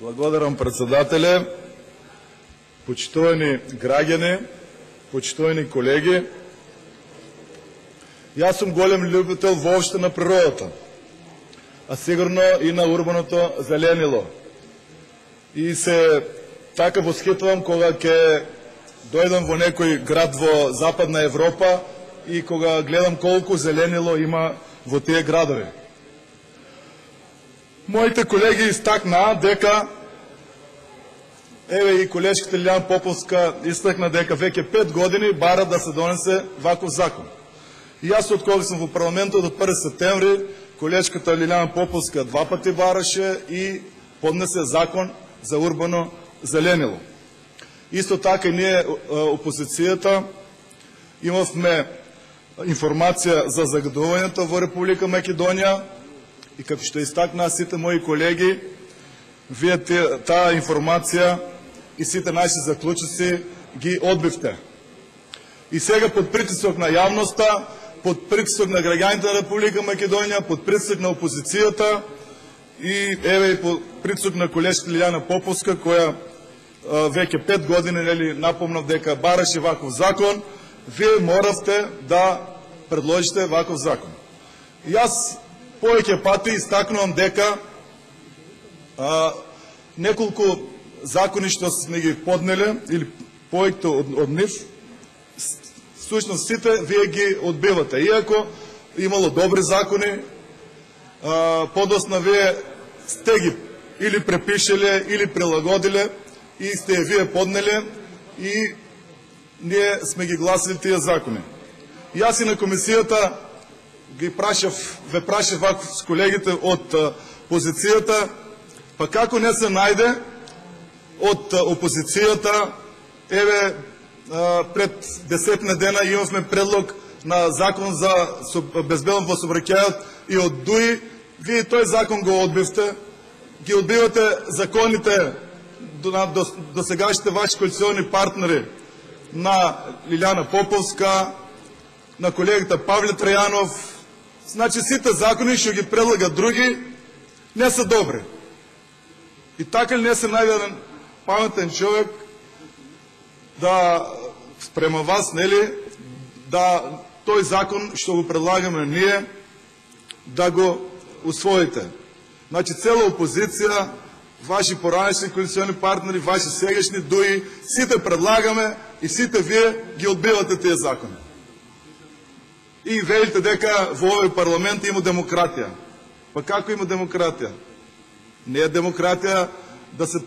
Благодарам, председателя. Почитувани граждани, почитувани колеги, аз съм голям любител въобще на природата, а сигурно и на урбаното зеленило. И се така възхитвам, кога ке дойдам во некој град во Западна Европа и кога гледам колко зеленило има во тие градови. Моите колеги изтакна дека, еве и колежката Лиляна Поповска изтакна дека веќе 5 години бара да се донесе ваков закон. И аз от кога съм в парламента от 1 септември, колежката Лиляна Поповска 2 пъти бараше и поднесе закон за урбано зеленило. Исто така и ние, опозицията, имахме информация за загадувањето во Република Македонија и како што изтакна сите мои колеги, вие таа информација и сите наши заклучици ги одбивте. И сега под притисок на јавноста, под притисок на граѓаните на Република Македонија, под притисок на опозицијата и еве и под притисок на колежката Лиляна Поповска, која веќе 5 години напомнав дека бараше ваков закон, вие моравте да предложите ваков закон. И аз повеќе пати истакнувам дека неколку закони што сме ги поднели, или повеќето од нив, всушност сите вие ги одбивате. Иако имало добри закони, подосна вие сте ги или препишеле, или прилагодиле и сте вие поднели и ние сме ги гласили тия закони. И аз и на комисията ве прашав с колегите от позицията, па како не се најде от опозицията, еве пред 10 дена имавме предлог на закон за безбедност во сообраќајот и од ДУИ, вие тој закон го одбивте, ги одбивате законите до сегашните ваши коалиционни партнери на Лиляна Поповска, на колегата Павле Трајанов. Значи сите закони што ги предлагат други не са добри. И така ли не се најде паметен човек да спрема вас, нели, да тој закон што го предлагаме ние да го усвоите. Значи цела опозиција, ваши поранешни коалиционни партнери, ваши сегашни ДУИ, сите предлагаме и сите вие ги одбивате тие закони. И велите дека во овој парламент има демократија. Па како има демократија? Не е демократија да се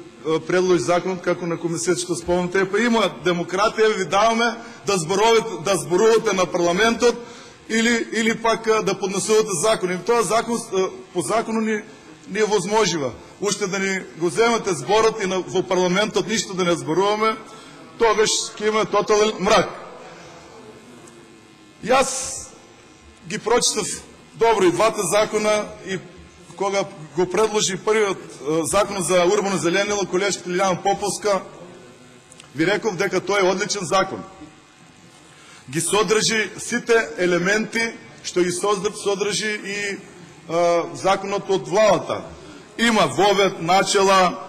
предложи закон како на комисијата што спомнате, па има демократија, ви даваме да зборувате на парламентот или пак да поднесувате закони. Тоа закон по закону ни е возможива. Уште да ни го земете зборот и во парламентот ништо да не зборуваме, тогаш ќе има тотален мрак. И аз ги прочитав добро и двата закона и кога го предложи првиот закон за урбано зеленило, колежката Лиляна Поповска, ви реков дека тој е одличен закон. Ги содржи сите елементи што ги содржи и законот од владата. Има вовед, начела,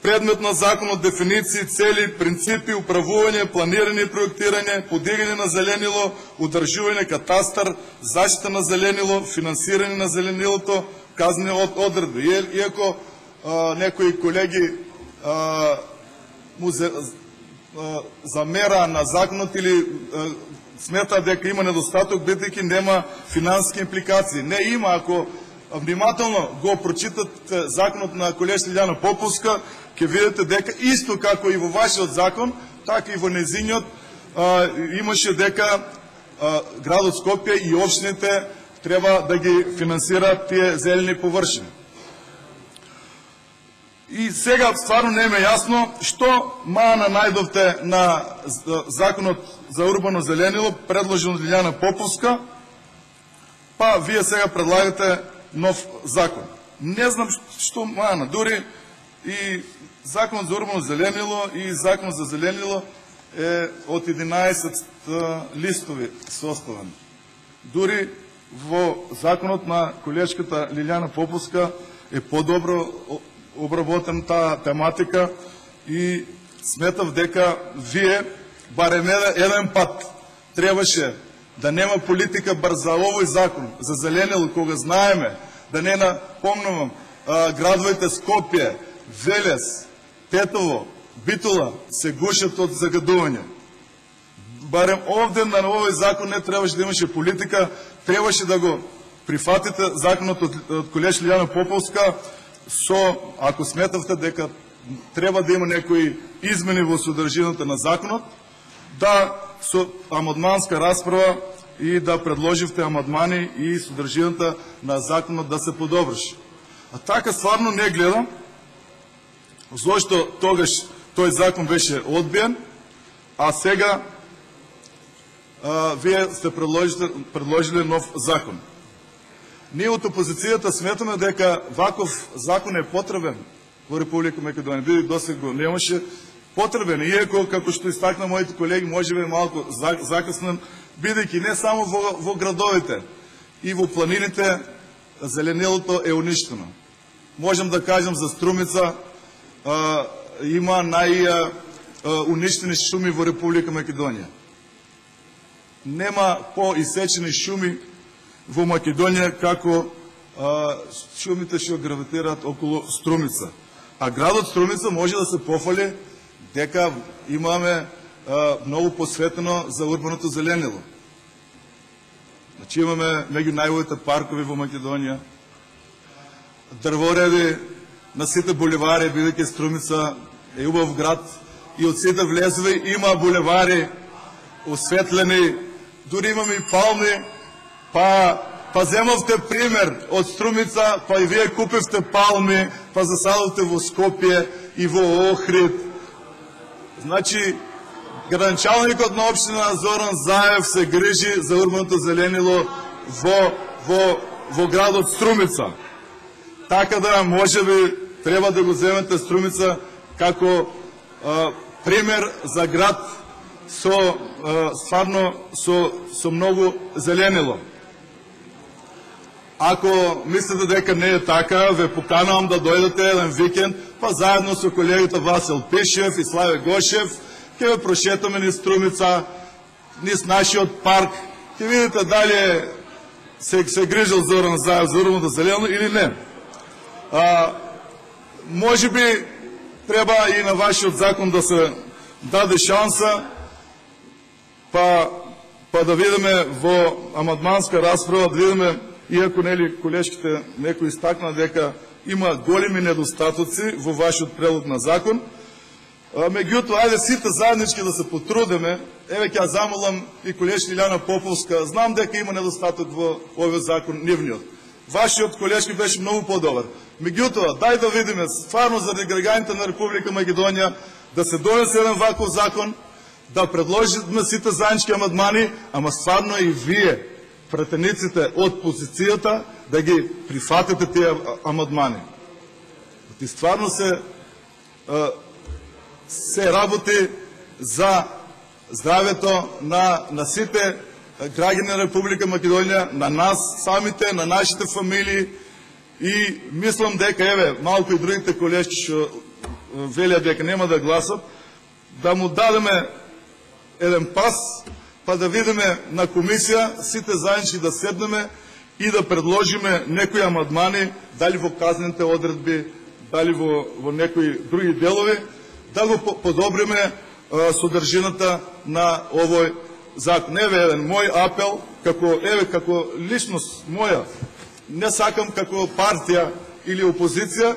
предмет на законот, дефиниции, цели, принципи, управување, планирање, проектирање, подигање на зеленило, удржување, катастар, заштита на зеленило, финансирање на зеленилото, казни одредби. Иако некои колеги му замера на законот или смета дека има недостаток, бидејќи нема финансиски импликации. Не има, ако внимателно го прочитат законот на колежката Лиляна Поповска, ќе видите дека исто како и во вашиот закон, така и во незиниот имаше дека градот Скопје и општините треба да ги финансираат тие зелени површини. И сега стварно не ме јасно што мана најдовте на законот за урбано зеленило, предложен од Лиляна Поповска, па вие сега предлагате нов закон. Не знам што мана, дури и закон за урбано зеленило и закон за зеленило е од 11 листови составен. Дури во законот на колежката Лиляна Поповска е по-добро обработена таа тематика и сметав дека вие барем еден пат требаше да нема политика бар за овој закон, за зеленило, кога знаеме, да не напомнувам, градовите Скопје, Велес, Тетово, Битола се гушат од загадување. Барем овде на овој закон не требаше да имаше политика, требаше да го прифатите законот од колеж Лиljana Поповска со, ако сметавте дека треба да има некои измени во содржината на законот, да со амандманска расправа и да предложивте амандмани и содржината на законот да се подобриш. А така стварно не гледам, зашто тогаш тој закон беше одбиен, а сега вие сте предложили нов закон. Ние од опозицијата сметаме дека ваков закон е потребен во Република Македонија. Биде досега го немаше, потребен, иако, како што истакна моите колеги, може би малку закъснен, бидејќи не само во градовите, и во планините зеленилото е уништено. Можем да кажем за Струмица, има најуништени шуми во Република Македонија. Нема по-исечени шуми во Македонија како шумите што гравитираат околу Струмица. А градот Струмица може да се пофали дека имаме многу посветено за урбаното зеленило. Значи имаме меѓу најубавите паркови во Македонија, дрвореди на сите булевари, бидејќи Струмица е убав град и од сите влезови има булевари осветлени, дури имаме и палми, па земавте пример од Струмица, па и вие купивте палми, па засадовте во Скопје и во Охрид. Значи, градоначалникот на општина Зоран Заев се грижи за урбаното зеленило во градот Струмица. Така да, може би, треба да го земете Струмица како пример за град со многу зеленило. Ако мислите дека не е така, ве поканувам да дојдете еден викенд, па заедно со колегата Васил Пишев и Славе Гошев, ќе ве прошетаме низ Струмица, низ нашиот парк, ќе видите дали се грижил Зоран Заев за урбаното зелено или не. Може би треба и на вашиот закон да се даде шанса, па да видиме во амандманска расправа, да видиме, иако нели колешките некои истакна дека има големи недостатоци во вашиот предлог на закон, меѓутоа, ајде сите заеднички да се потрудиме. Еве ќе замолам и колешка Лиljana Поповска, знам дека има недостаток во овој закон нивниот. Вашиот колешки беше многу подобар. Меѓутоа, дај да видиме, стварно заради граѓаните на Република Македонија, да се донесе еден ваков закон, да предложиме сите заеднички амандмани, ама стварно и вие, пратениците од позицијата, да ги прифатите тие амандмани. И стварно се работи за здравето на сите граѓани на Република Македонија, на нас самите, на нашите фамилии, и мислам дека, еве, малку и другите колешки што велија дека нема да гласат, да му дадеме еден пас, па да видиме на комисија, сите заеднички да седнеме и да предложиме некои амандмани, дали во казнените одредби, дали во некои други делови, да го подобриме содржината на овој закон. Еве еден мој апел, како личност моја, не сакам како партија или опозиција,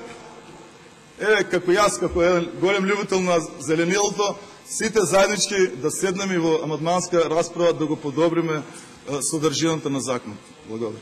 како јас, како еден голем љубител на зеленилото, сите заеднички да седнеме во амандманска расправа да го подобриме содржината на законот. Благодарам.